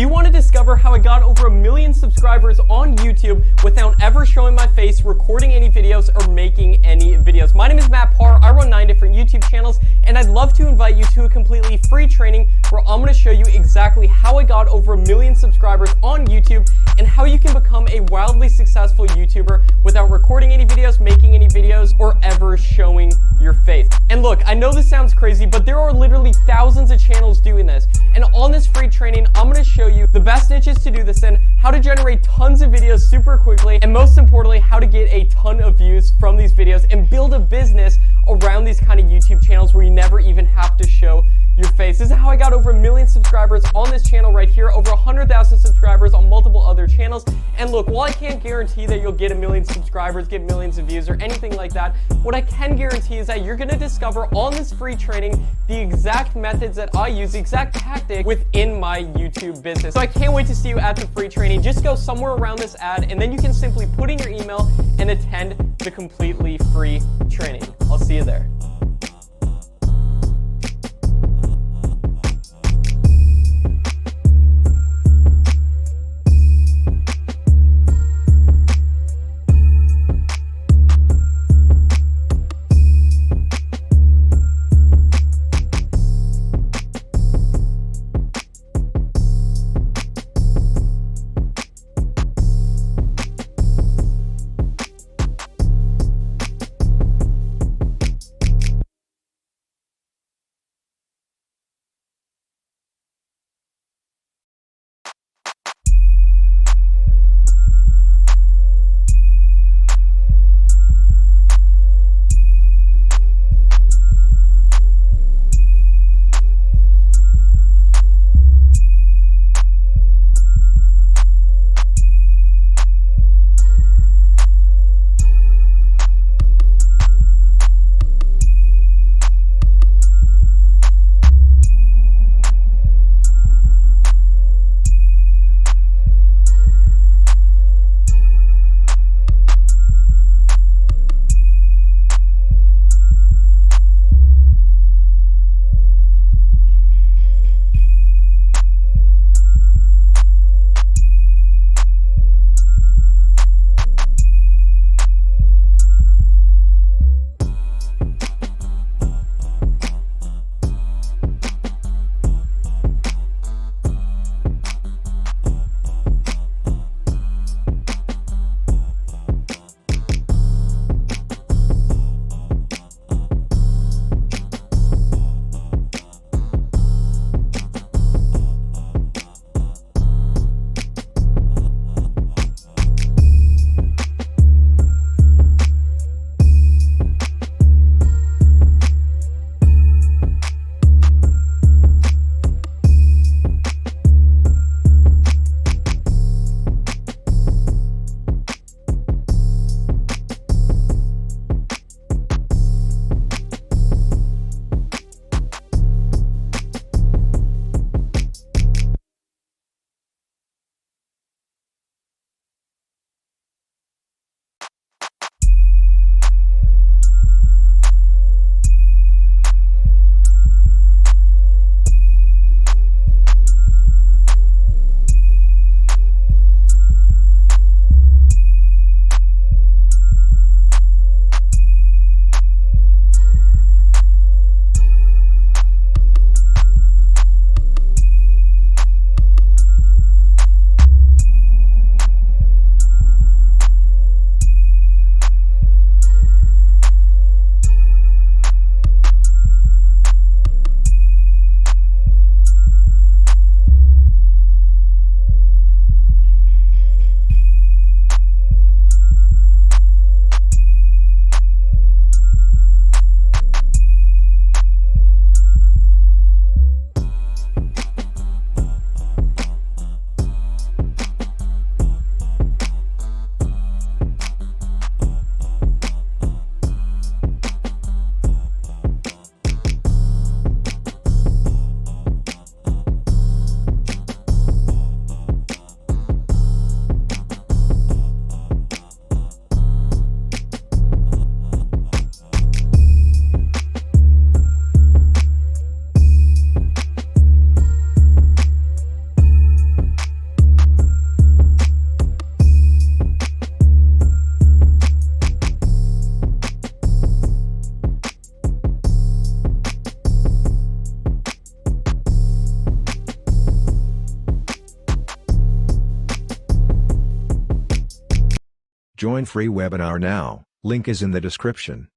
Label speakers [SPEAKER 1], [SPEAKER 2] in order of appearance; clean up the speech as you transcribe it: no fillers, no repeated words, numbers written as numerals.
[SPEAKER 1] you want to discover how I got over 1 million subscribers on YouTube without ever showing my face, recording any videos, or making any videos? My name is Matt Parr. I run 9 different YouTube channels, and I'd love to invite you to a completely free training where I'm going to show you exactly how I got over 1 million subscribers on YouTube and how you can become a wildly successful YouTuber without recording any videos, making any videos, or ever showing your face. And look, I know this sounds crazy, but there are literally thousands of channels doing this. And on this free training, I'm going to show you the best niches to do this in, how to generate tons of videos super quickly, and most importantly, how to get a ton of views from these videos and build a business around these kind of YouTube channels where you never even have to show your face. This is how I got over 1 million subscribers on this channel right here, over 100,000 subscribers on multiple other channels. And look, while I can't guarantee that you'll get 1 million subscribers, get millions of views, or anything like that, what I can guarantee is that you're going to discover on this free training the exact methods that I use, the exact tactic within my YouTube business. So I can't wait to see you at the free training. Just go somewhere around this ad, and then you can simply put in your email and attend the completely free training. I'll see you there.
[SPEAKER 2] Join free webinar now, link is in the description.